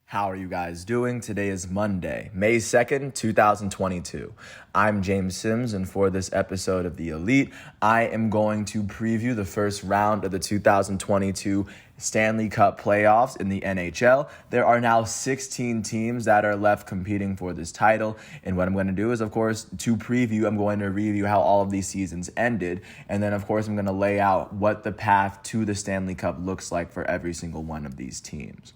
How are you guys doing? Today is Monday, May 2nd, 2022. I'm James Sims, and for this episode of The Elite, I am going to preview the first round of the 2022 Stanley Cup Playoffs in the NHL. There are now 16 teams that are left competing for this title, and what I'm going to do is, of course, to preview, I'm going to review how all of these seasons ended, and then, of course, I'm going to lay out what the path to the Stanley Cup looks like for every single one of these teams.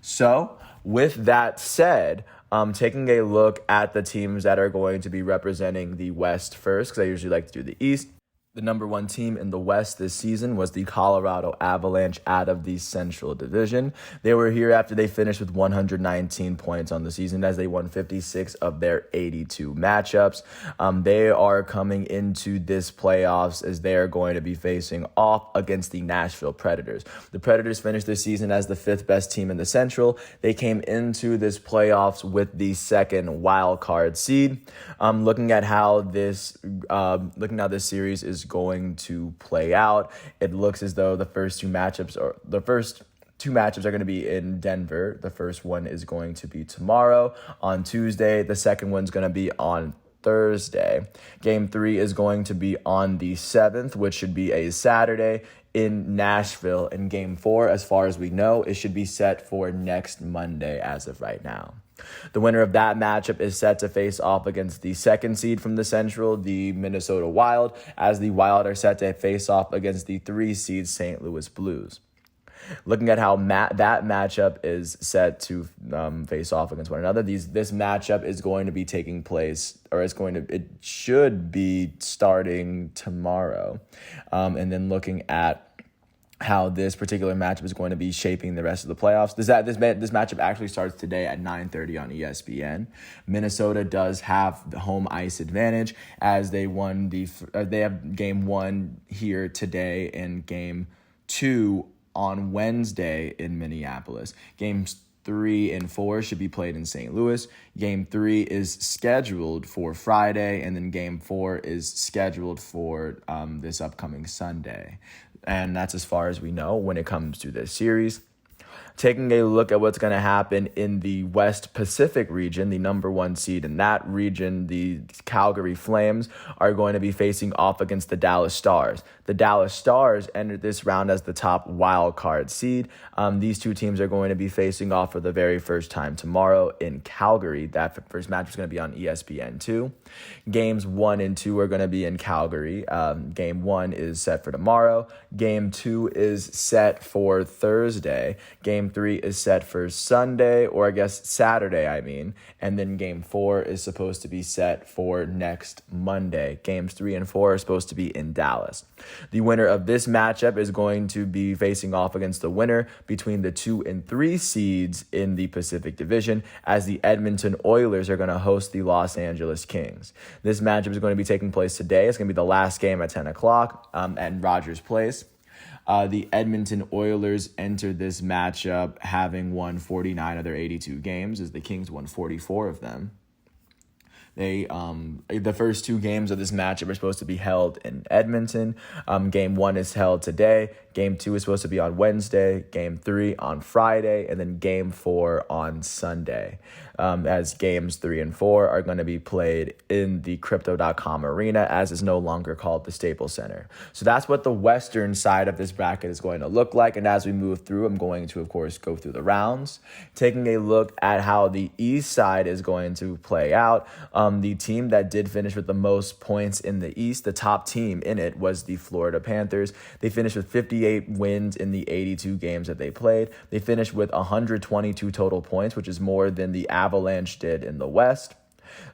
So, with that said, taking a look at the teams that are going to be representing the West first, because I usually like to do the East. The number one team in the West this season was the Colorado Avalanche out of the Central Division. They were here after they finished with 119 points on the season as they won 56 of their 82 matchups. They are coming into this playoffs as they are going to be facing off against the Nashville Predators. The Predators finished their season as the fifth best team in the Central. They came into this playoffs with the second wild card seed. Looking at how this series is going to play out, it looks as though the first two matchups are going to be in Denver. The first one is going to be tomorrow on Tuesday. The second one's going to be on Thursday. Game 3 is going to be on the 7th, which should be a Saturday in Nashville. And Game 4, as far as we know, it should be set for next Monday as of right now. The winner of that matchup is set to face off against the second seed from the Central, the Minnesota Wild, as the Wild are set to face off against the 3 seed St. Louis Blues. Looking at how that matchup is set to face off against one another, this matchup is going to be taking place, or it should be starting tomorrow. And then looking at how this particular matchup is going to be shaping the rest of the playoffs. This matchup actually starts today at 9:30 on ESPN. Minnesota does have the home ice advantage as they have game 1 here today and game 2 on Wednesday in Minneapolis. Games 3 and 4 should be played in St. Louis. Game 3 is scheduled for Friday, and then Game 4 is scheduled for this upcoming Sunday. And that's as far as we know when it comes to this series. Taking a look at what's going to happen in the West Pacific region, the number 1 seed in that region, the Calgary Flames, are going to be facing off against the Dallas Stars. The Dallas Stars entered this round as the top wild card seed. These two teams are going to be facing off for the very first time tomorrow in Calgary. That first match is going to be on ESPN2. Games 1 and 2 are going to be in Calgary. Game 1 is set for tomorrow. Game 2 is set for Thursday. Game 3 is set for Sunday, or I guess Saturday, and then Game 4 is supposed to be set for next Monday. Games 3 and 4 are supposed to be in Dallas. The winner of this matchup is going to be facing off against the winner between the 2 and 3 seeds in the Pacific Division, as the Edmonton Oilers are going to host the Los Angeles Kings. This matchup is going to be taking place today. It's going to be the last game at 10 o'clock at Rogers Place. The Edmonton Oilers entered this matchup having won 49 of their 82 games, as the Kings won 44 of them. The first 2 games of this matchup are supposed to be held in Edmonton. Game 1 is held today. Game 2 is supposed to be on Wednesday. Game 3 on Friday, and then Game 4 on Sunday. As Games 3 and 4 are going to be played in the Crypto.com Arena, as is no longer called the Staples Center. So that's what the western side of this bracket is going to look like. And as we move through, I'm going to, of course, go through the rounds, taking a look at how the east side is going to play out. The team that did finish with the most points in the East, the top team in it, was the Florida Panthers. They finished with 58 wins in the 82 games that they played. They finished with 122 total points, which is more than the Avalanche did in the West.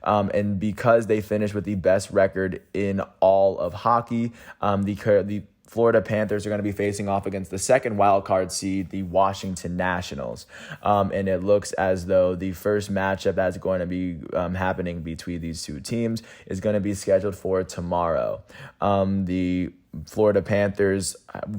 And because they finished with the best record in all of hockey, the Florida Panthers are going to be facing off against the second wild card seed, the Washington Nationals. And it looks as though the first matchup that's going to be happening between these two teams is going to be scheduled for tomorrow. The Florida Panthers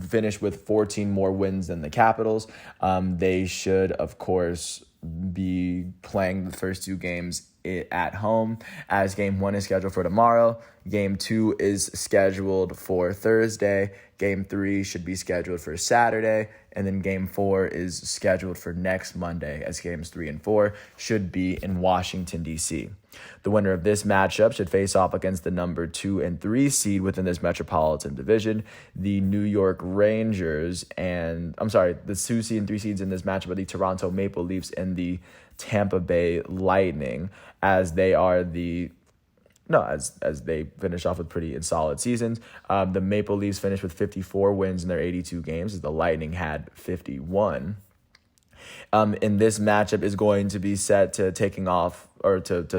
finished with 14 more wins than the Capitals. They should, of course, be playing the first 2 games at home, as Game 1 is scheduled for tomorrow. Game 2 is scheduled for Thursday. Game 3 should be scheduled for Saturday, and then Game 4 is scheduled for next Monday, as Games 3 and 4 should be in Washington, D.C. The winner of this matchup should face off against the number 2 and 3 seed within this Metropolitan Division, the New York Rangers, the 2 seed and 3 seeds in this matchup are the Toronto Maple Leafs and the Tampa Bay Lightning, as they are as they finish off with pretty solid seasons. The Maple Leafs finished with 54 wins in their 82 games, as the Lightning had 51. In this matchup is going to be set to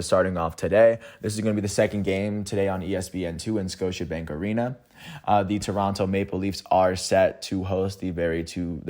starting off today. This is going to be the second game today on ESPN2 in Scotiabank Arena. The Toronto Maple Leafs are set to host the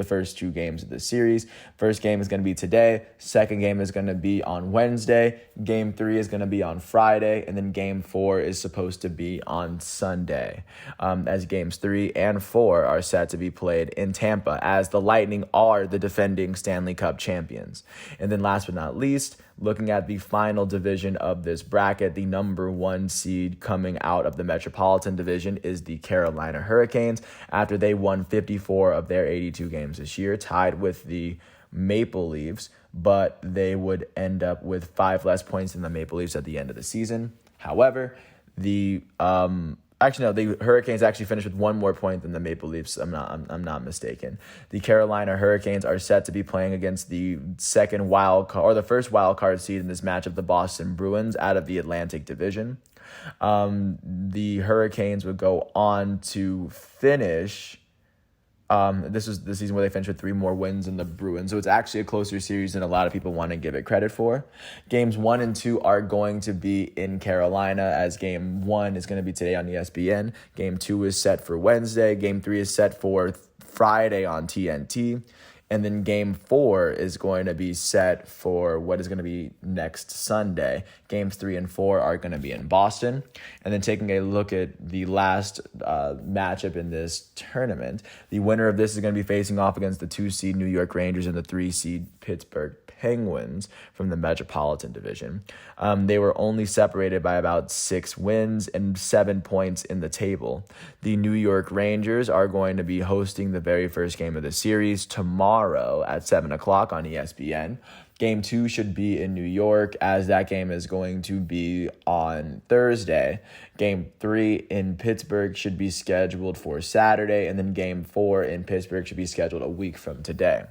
first 2 games of the series. First game is going to be today. Second game is going to be on Wednesday. Game 3 is going to be on Friday. And then Game 4 is supposed to be on Sunday. As Games 3 and 4 are set to be played in Tampa, as the Lightning are the defending Stanley Cup champions. And then last but not least, looking at the final division of this bracket, the number 1 seed coming out of the Metropolitan Division is the Carolina Hurricanes, after they won 54 of their 82 games this year, tied with the Maple Leafs, but they would end up with 5 less points than the Maple Leafs at the end of the season. However, the Hurricanes actually finished with 1 more point than the Maple Leafs. I'm not mistaken. The Carolina Hurricanes are set to be playing against the first wild card seed in this matchup, the Boston Bruins, out of the Atlantic Division. The Hurricanes would go on to finish. This was the season where they finished with 3 more wins than the Bruins. So it's actually a closer series than a lot of people want to give it credit for. Games 1 and 2 are going to be in Carolina, as Game 1 is going to be today on ESPN. Game 2 is set for Wednesday. Game 3 is set for Friday on TNT. And then Game 4 is going to be set for what is going to be next Sunday. Games 3 and 4 are going to be in Boston. And then taking a look at the last matchup in this tournament, the winner of this is going to be facing off against the 2 seed New York Rangers and the 3 seed Pittsburgh Penguins from the Metropolitan Division. They were only separated by about 6 wins and 7 points in the table. The New York Rangers are going to be hosting the very first game of the series tomorrow at 7 o'clock on ESPN. Game 2 should be in New York, as that game is going to be on Thursday. Game 3 in Pittsburgh should be scheduled for Saturday, and then Game 4 in Pittsburgh should be scheduled a week from today.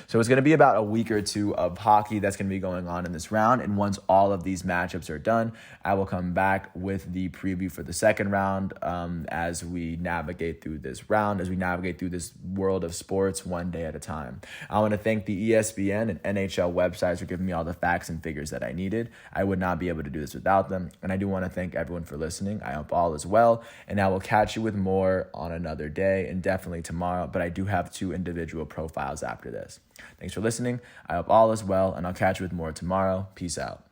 So it's going to be about a week or 2 of hockey that's going to be going on in this round. And once all of these matchups are done, I will come back with the preview for the second round as we navigate through this world of sports one day at a time. I want to thank the ESPN and NHL websites for giving me all the facts and figures that I needed. I would not be able to do this without them. And I do want to thank everyone for listening. I hope all is well. And I will catch you with more on another day, and definitely tomorrow. But I do have 2 individual profiles after this. Thanks for listening. I hope all is well, and I'll catch you with more tomorrow. Peace out.